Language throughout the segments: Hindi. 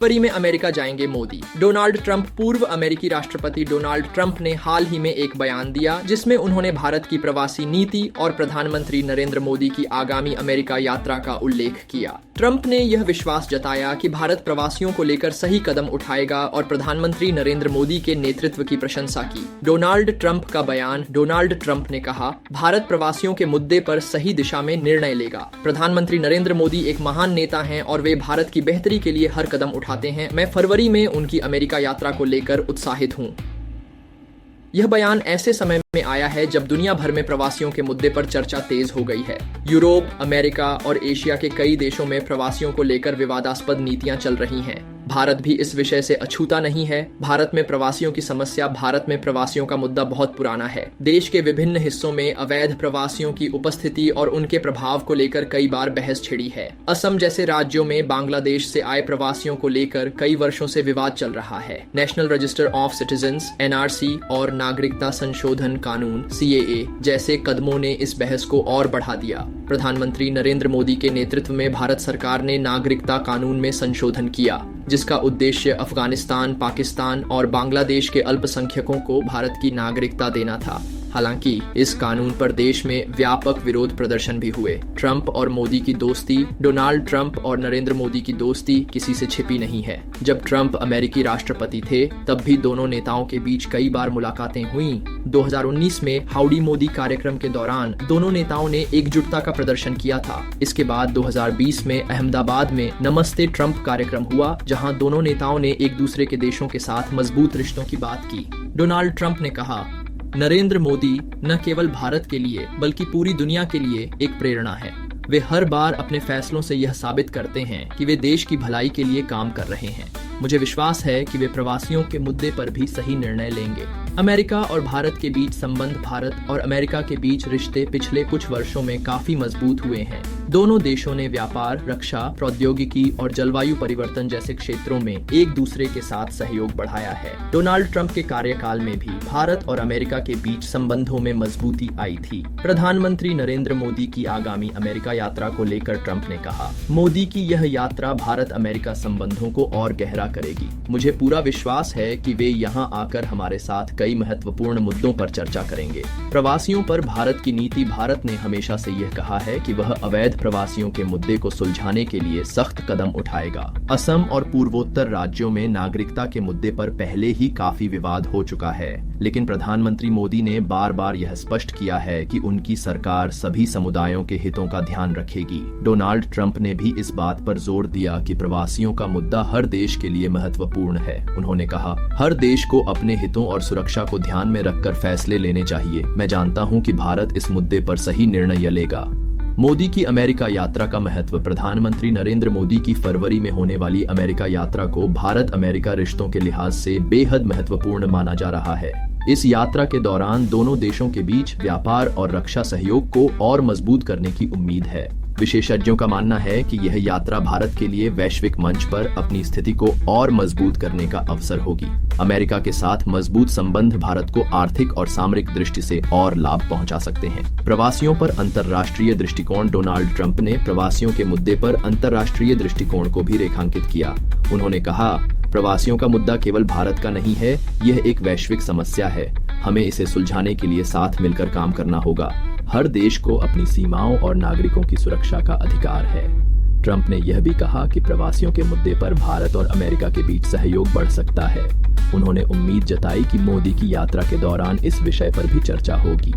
फरवरी में अमेरिका जाएंगे मोदी। Donald Trump. पूर्व अमेरिकी राष्ट्रपति डोनाल्ड ट्रंप ने हाल ही में एक बयान दिया जिसमें उन्होंने भारत की प्रवासी नीति और प्रधानमंत्री नरेंद्र मोदी की आगामी अमेरिका यात्रा का उल्लेख किया। ट्रंप ने यह विश्वास जताया कि भारत प्रवासियों को लेकर सही कदम उठाएगा और प्रधानमंत्री नरेंद्र मोदी के नेतृत्व की प्रशंसा की। डोनाल्ड ट्रंप का बयान। डोनाल्ड ट्रंप ने कहा, भारत प्रवासियों के मुद्दे पर सही दिशा में निर्णय लेगा। प्रधानमंत्री नरेंद्र मोदी एक महान नेता हैं और वे भारत की बेहतरी के लिए हर कदम उठाते हैं। मैं फरवरी में उनकी अमेरिका यात्रा को लेकर उत्साहित हूं। यह बयान ऐसे समय में आया है जब दुनिया भर में प्रवासियों के मुद्दे पर चर्चा तेज हो गई है। यूरोप, अमेरिका और एशिया के कई देशों में प्रवासियों को लेकर विवादास्पद नीतियां चल रही हैं। भारत भी इस विषय से अछूता नहीं है। भारत में प्रवासियों की समस्या। भारत में प्रवासियों का मुद्दा बहुत पुराना है। देश के विभिन्न हिस्सों में अवैध प्रवासियों की उपस्थिति और उनके प्रभाव को लेकर कई बार बहस छिड़ी है। असम जैसे राज्यों में बांग्लादेश से आए प्रवासियों को लेकर कई वर्षों से विवाद चल रहा है। National register of citizens (NRC) और नागरिकता संशोधन कानून (CAA) जैसे कदमों ने इस बहस को और बढ़ा दिया। प्रधानमंत्री नरेंद्र मोदी के नेतृत्व में भारत सरकार ने नागरिकता कानून में संशोधन किया, जिसका उद्देश्य अफगानिस्तान, पाकिस्तान और बांग्लादेश के अल्पसंख्यकों को भारत की नागरिकता देना था। हालांकि इस कानून पर देश में व्यापक विरोध प्रदर्शन भी हुए। ट्रंप और मोदी की दोस्ती। डोनाल्ड ट्रंप और नरेंद्र मोदी की दोस्ती किसी से छिपी नहीं है। जब ट्रंप अमेरिकी राष्ट्रपति थे तब भी दोनों नेताओं के बीच कई बार मुलाकातें हुईं। 2019 में हाउडी मोदी कार्यक्रम के दौरान दोनों नेताओं ने एकजुटता का प्रदर्शन किया था। इसके बाद 2020 में अहमदाबाद में नमस्ते ट्रंप कार्यक्रम हुआ, जहां दोनों नेताओं ने एक दूसरे के देशों के साथ मजबूत रिश्तों की बात की। डोनाल्ड ट्रंप ने कहा, नरेंद्र मोदी न केवल भारत के लिए बल्कि पूरी दुनिया के लिए एक प्रेरणा है। वे हर बार अपने फैसलों से यह साबित करते हैं कि वे देश की भलाई के लिए काम कर रहे हैं। मुझे विश्वास है कि वे प्रवासियों के मुद्दे पर भी सही निर्णय लेंगे। अमेरिका और भारत के बीच संबंध। भारत और अमेरिका के बीच रिश्ते पिछले कुछ वर्षों में काफी मजबूत हुए हैं। दोनों देशों ने व्यापार, रक्षा, प्रौद्योगिकी और जलवायु परिवर्तन जैसे क्षेत्रों में एक दूसरे के साथ सहयोग बढ़ाया है। डोनाल्ड ट्रंप के कार्यकाल में भी भारत और अमेरिका के बीच संबंधों में मजबूती आई थी। प्रधानमंत्री नरेंद्र मोदी की आगामी अमेरिका यात्रा को लेकर ट्रंप ने कहा, मोदी की यह यात्रा भारत अमेरिका संबंधों को और गहरा करेगी। मुझे पूरा विश्वास है कि वे यहाँ आकर हमारे साथ कई महत्वपूर्ण मुद्दों पर चर्चा करेंगे। प्रवासियों पर भारत की नीति। भारत ने हमेशा से यह कहा है कि वह अवैध प्रवासियों के मुद्दे को सुलझाने के लिए सख्त कदम उठाएगा। असम और पूर्वोत्तर राज्यों में नागरिकता के मुद्दे पर पहले ही काफी विवाद हो चुका है, लेकिन प्रधानमंत्री मोदी ने बार बार यह स्पष्ट किया है कि उनकी सरकार सभी समुदायों के हितों का ध्यान रखेगी। डोनाल्ड ट्रंप ने भी इस बात पर जोर दिया कि प्रवासियों का मुद्दा हर देश के लिए महत्वपूर्ण है। उन्होंने कहा, हर देश को अपने हितों और सुरक्षा को ध्यान में रखकर फैसले लेने चाहिए। मैं जानता हूं कि भारत इस मुद्दे पर सही निर्णय लेगा। मोदी की अमेरिका यात्रा का महत्व। प्रधानमंत्री नरेंद्र मोदी की फरवरी में होने वाली अमेरिका यात्रा को भारत अमेरिका रिश्तों के लिहाज से बेहद महत्वपूर्ण माना जा रहा है। इस यात्रा के दौरान दोनों देशों के बीच व्यापार और रक्षा सहयोग को और मजबूत करने की उम्मीद है। विशेषज्ञों का मानना है कि यह यात्रा भारत के लिए वैश्विक मंच पर अपनी स्थिति को और मजबूत करने का अवसर होगी। अमेरिका के साथ मजबूत संबंध भारत को आर्थिक और सामरिक दृष्टि से और लाभ पहुंचा सकते हैं। प्रवासियों पर अंतर्राष्ट्रीय दृष्टिकोण। डोनाल्ड ट्रंप ने प्रवासियों के मुद्दे पर अंतर्राष्ट्रीय दृष्टिकोण को भी रेखांकित किया। उन्होंने कहा, प्रवासियों का मुद्दा केवल भारत का नहीं है, यह एक वैश्विक समस्या है। हमें इसे सुलझाने के लिए साथ मिलकर काम करना होगा। हर देश को अपनी सीमाओं और नागरिकों की सुरक्षा का अधिकार है। ट्रंप ने यह भी कहा कि प्रवासियों के मुद्दे पर भारत और अमेरिका के बीच सहयोग बढ़ सकता है। उन्होंने उम्मीद जताई कि मोदी की यात्रा के दौरान इस विषय पर भी चर्चा होगी।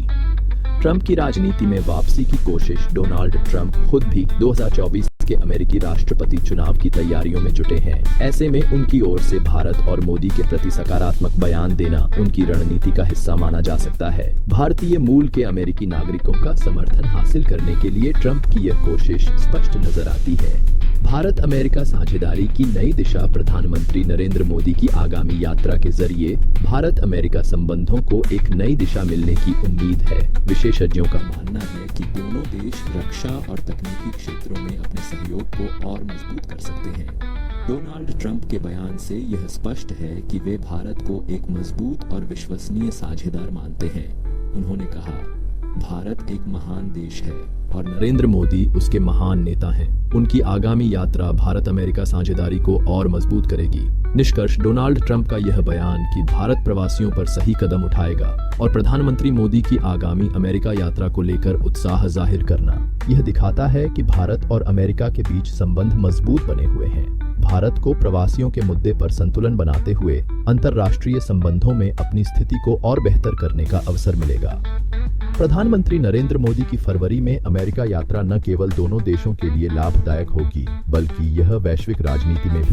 ट्रंप की राजनीति में वापसी की कोशिश। डोनाल्ड ट्रंप खुद भी 2024 के अमेरिकी राष्ट्रपति चुनाव की तैयारियों में जुटे हैं। ऐसे में उनकी ओर से भारत और मोदी के प्रति सकारात्मक बयान देना उनकी रणनीति का हिस्सा माना जा सकता है। भारतीय मूल के अमेरिकी नागरिकों का समर्थन हासिल करने के लिए ट्रंप की यह कोशिश स्पष्ट नजर आती है। भारत अमेरिका साझेदारी की नई दिशा। प्रधानमंत्री नरेंद्र मोदी की आगामी यात्रा के जरिए भारत अमेरिका संबंधों को एक नई दिशा मिलने की उम्मीद है। विशेषज्ञों का मानना है कि दोनों देश रक्षा और तकनीकी क्षेत्रों में अपने सहयोग को और मजबूत कर सकते हैं। डोनाल्ड ट्रंप के बयान से यह स्पष्ट है कि वे भारत को एक मजबूत और विश्वसनीय साझेदार मानते हैं। उन्होंने कहा, भारत एक महान देश है और नरेंद्र मोदी उसके महान नेता हैं। उनकी आगामी यात्रा भारत अमेरिका साझेदारी को और मजबूत करेगी। निष्कर्ष, डोनाल्ड ट्रंप का यह बयान कि भारत प्रवासियों पर सही कदम उठाएगा और प्रधानमंत्री मोदी की आगामी अमेरिका यात्रा को लेकर उत्साह जाहिर करना, यह दिखाता है कि भारत और अमेरिका के बीच संबंध मजबूत बने हुए हैं। भारत को प्रवासियों के मुद्दे पर संतुलन बनाते हुए अंतर्राष्ट्रीय संबंधों में अपनी स्थिति को और बेहतर करने का अवसर मिलेगा। प्रधानमंत्री नरेंद्र मोदी की फरवरी में अमेरिका यात्रा न केवल दोनों देशों के लिए लाभदायक होगी, बल्कि यह वैश्विक राजनीति में भी